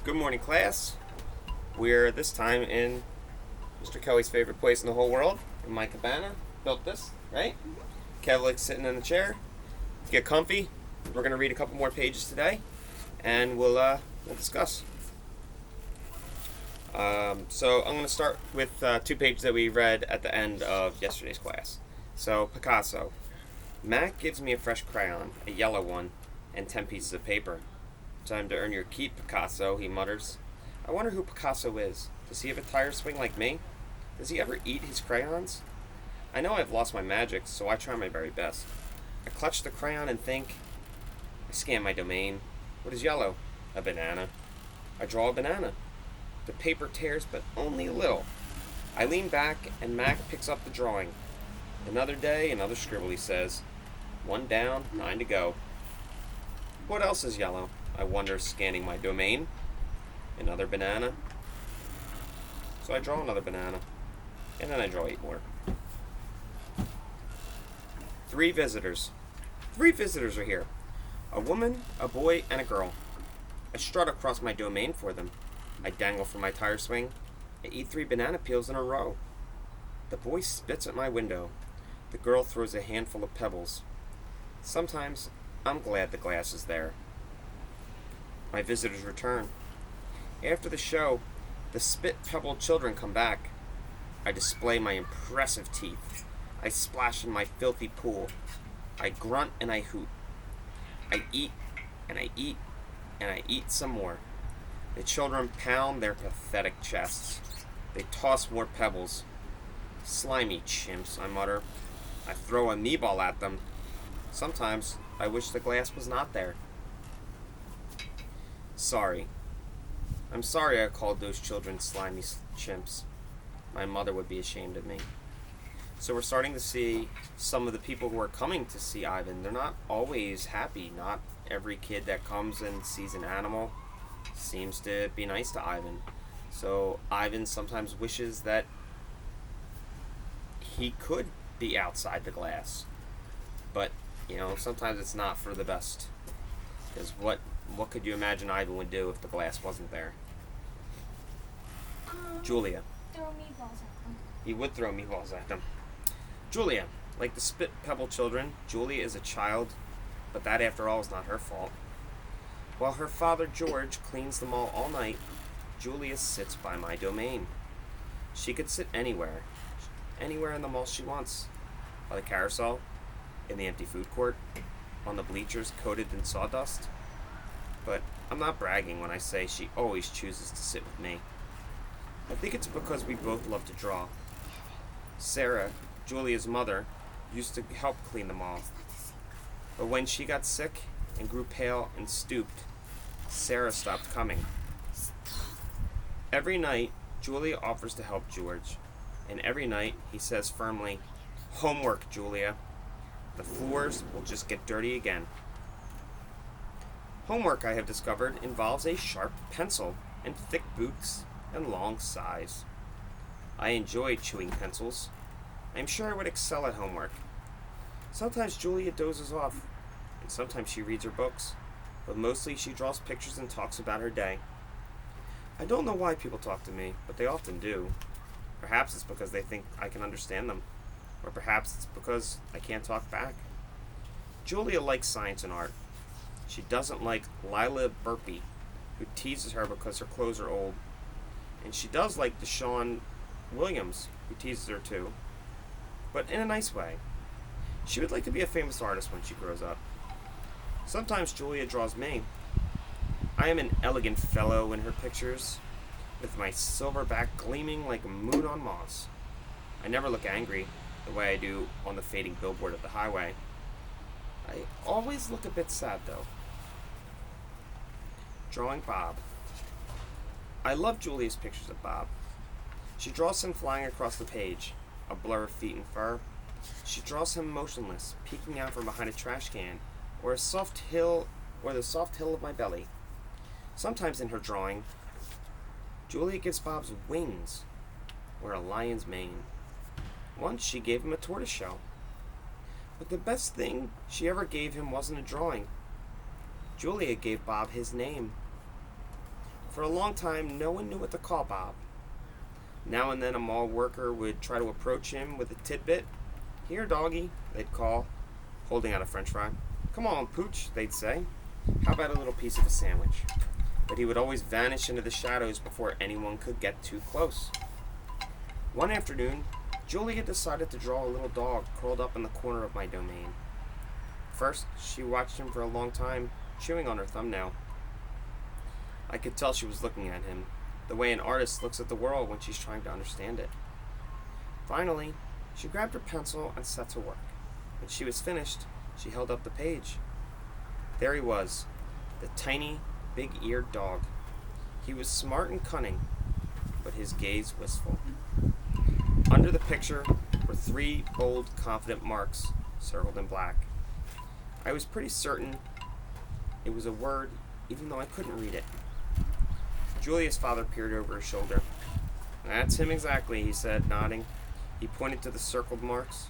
Good morning, class. We're this time in Mr. Kelly's favorite place in the whole world, in my cabana. Built this, right? Kevlik's sitting in the chair. Get comfy. We're gonna read a couple more pages today, and we'll discuss. So I'm gonna start with two pages that we read at the end of yesterday's class. So Picasso. Mac gives me a fresh crayon, a yellow one, and 10 pieces of paper. Time to earn your keep, Picasso, he mutters. I wonder who Picasso is. Does he have a tire swing like me? Does he ever eat his crayons? I know I've lost my magic, so I try my very best. I clutch the crayon and think. I scan my domain. What is yellow? A banana. I draw a banana. The paper tears, but only a little. I lean back, and Mac picks up the drawing. Another day, another scribble, he says. One down, 9 to go. What else is yellow? I wonder, scanning my domain. Another banana. So I draw another banana. And then I draw 8 more. 3 visitors. 3 visitors are here. A woman, a boy, and a girl. I strut across my domain for them. I dangle from my tire swing. I eat 3 banana peels in a row. The boy spits at my window. The girl throws a handful of pebbles. Sometimes I'm glad the glass is there. My visitors return. After the show, the spit-pebbled children come back. I display my impressive teeth. I splash in my filthy pool. I grunt and I hoot. I eat and I eat and I eat some more. The children pound their pathetic chests. They toss more pebbles. Slimy chimps, I mutter. I throw a knee ball at them. Sometimes I wish the glass was not there. Sorry. I'm sorry I called those children slimy chimps. My mother would be ashamed of me. So we're starting to see some of the people who are coming to see Ivan. They're not always happy. Not every kid that comes and sees an animal seems to be nice to Ivan. So Ivan sometimes wishes that he could be outside the glass. But, sometimes it's not for the best. Because what could you imagine Ivan would do if the glass wasn't there? Julia. Throw meatballs at them. He would throw meatballs at them. Julia. Like the spit pebble children, Julia is a child, but that after all is not her fault. While her father George cleans the mall all night, Julia sits by my domain. She could sit anywhere in the mall she wants. By the carousel, in the empty food court, on the bleachers coated in sawdust. But I'm not bragging when I say she always chooses to sit with me. I think it's because we both love to draw. Sarah, Julia's mother, used to help clean the mall. But when she got sick and grew pale and stooped, Sarah stopped coming. Every night, Julia offers to help George. And every night, he says firmly, "Homework, Julia. The floors will just get dirty again." Homework, I have discovered, involves a sharp pencil and thick boots and long sighs. I enjoy chewing pencils. I am sure I would excel at homework. Sometimes Julia dozes off, and sometimes she reads her books, but mostly she draws pictures and talks about her day. I don't know why people talk to me, but they often do. Perhaps it's because they think I can understand them, or perhaps it's because I can't talk back. Julia likes science and art. She doesn't like Lila Burpee, who teases her because her clothes are old. And she does like Deshaun Williams, who teases her too, but in a nice way. She would like to be a famous artist when she grows up. Sometimes Julia draws me. I am an elegant fellow in her pictures, with my silver back gleaming like a moon on moss. I never look angry, the way I do on the fading billboard of the highway. I always look a bit sad, though. Drawing Bob. I love Julia's pictures of Bob. She draws him flying across the page, a blur of feet and fur. She draws him motionless, peeking out from behind a trash can, or the soft hill of my belly. Sometimes in her drawing, Julia gives Bob's wings, or a lion's mane. Once she gave him a tortoiseshell. But the best thing she ever gave him wasn't a drawing. Julia gave Bob his name. For a long time, no one knew what to call Bob. Now and then a mall worker would try to approach him with a tidbit. "Here, doggy," they'd call, holding out a french fry. "Come on, Pooch," they'd say. "How about a little piece of a sandwich?" But he would always vanish into the shadows before anyone could get too close. One afternoon, Julia decided to draw a little dog curled up in the corner of my domain. First, she watched him for a long time, chewing on her thumbnail. I could tell she was looking at him, the way an artist looks at the world when she's trying to understand it. Finally, she grabbed her pencil and set to work. When she was finished, she held up the page. There he was, the tiny, big-eared dog. He was smart and cunning, but his gaze wistful. Under the picture were 3 bold, confident marks circled in black. I was pretty certain it was a word, even though I couldn't read it. Julia's father peered over his shoulder. "That's him exactly," he said, nodding. He pointed to the circled marks.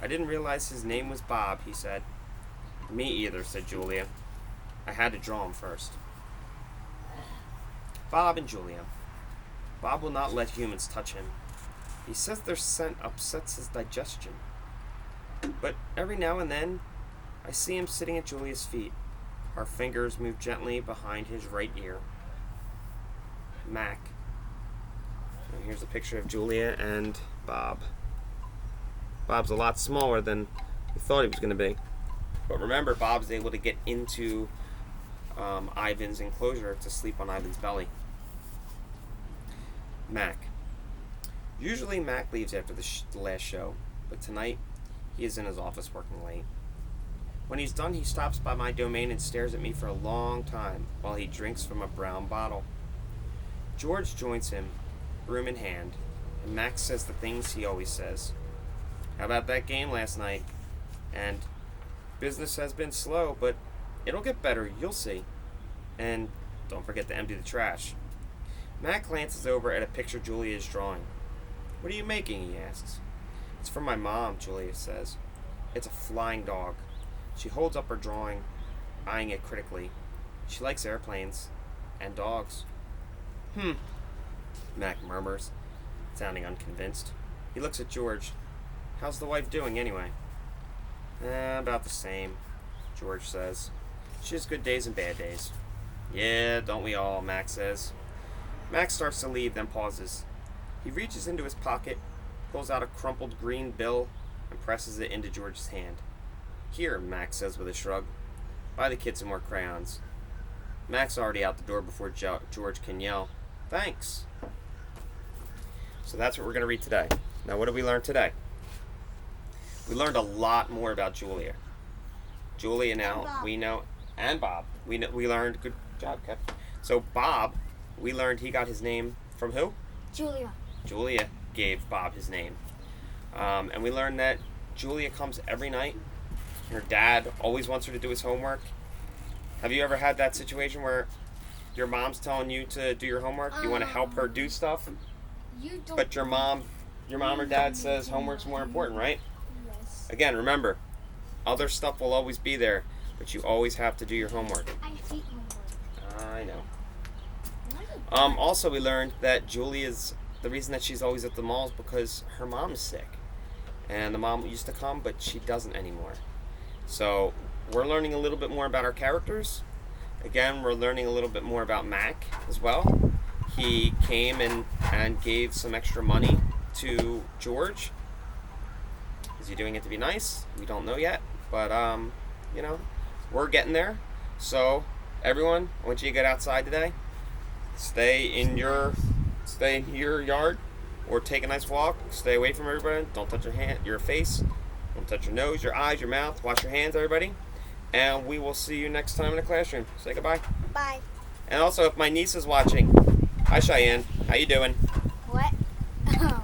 "I didn't realize his name was Bob," he said. "Me either," said Julia. "I had to draw him first." Bob and Julia. Bob will not let humans touch him. He says their scent upsets his digestion. But every now and then, I see him sitting at Julia's feet. Our fingers move gently behind his right ear. Mac. And here's a picture of Julia and Bob. Bob's a lot smaller than we thought he was going to be. But remember, Bob's able to get into Ivan's enclosure to sleep on Ivan's belly. Mac. Usually Mac leaves after the last show, but tonight he is in his office working late. When he's done, he stops by my domain and stares at me for a long time while he drinks from a brown bottle. George joins him, broom in hand, and Max says the things he always says. "How about that game last night?" And "Business has been slow, but it'll get better, you'll see." And "Don't forget to empty the trash." Mac glances over at a picture Julia is drawing. "What are you making?" he asks. "It's from my mom," Julia says. "It's a flying dog." She holds up her drawing, eyeing it critically. She likes airplanes and dogs. Mac murmurs, sounding unconvinced. He looks at George. "How's the wife doing, anyway?" About the same," George says. "She has good days and bad days." "Yeah, don't we all," Mac says. Mac starts to leave, then pauses. He reaches into his pocket, pulls out a crumpled green bill, and presses it into George's hand. "Here," Mac says with a shrug. "Buy the kid some more crayons." Mac's already out the door before George can yell, "Thanks." So that's what we're going to read today. Now, what did we learn today? We learned a lot more about Julia. Julia now, Bob. we know, and Bob. We learned, good job, Kev. So Bob, we learned he got his name from who? Julia. Julia gave Bob his name. And we learned that Julia comes every night. Her dad always wants her to do his homework. Have you ever had that situation where your mom's telling you to do your homework? You want to help her do stuff, You don't. but your mom or dad says homework's more important, right? Yes. Again, remember, other stuff will always be there, but you always have to do your homework. I hate homework. I know. Why? Also, we learned that Julia's, the reason that she's always at the mall is because her mom is sick. And the mom used to come, but she doesn't anymore. So, we're learning a little bit more about our characters. Again, we're learning a little bit more about Mac as well. He came and gave some extra money to George. Is he doing it to be nice? We don't know yet. But, we're getting there. So, everyone, I want you to get outside today. Stay in your yard or take a nice walk. Stay away from everybody. Don't touch your face. Don't touch your nose, your eyes, your mouth. Wash your hands, everybody. And we will see you next time in the classroom. Say goodbye. Bye. And also, if my niece is watching, hi Cheyenne, how you doing? What?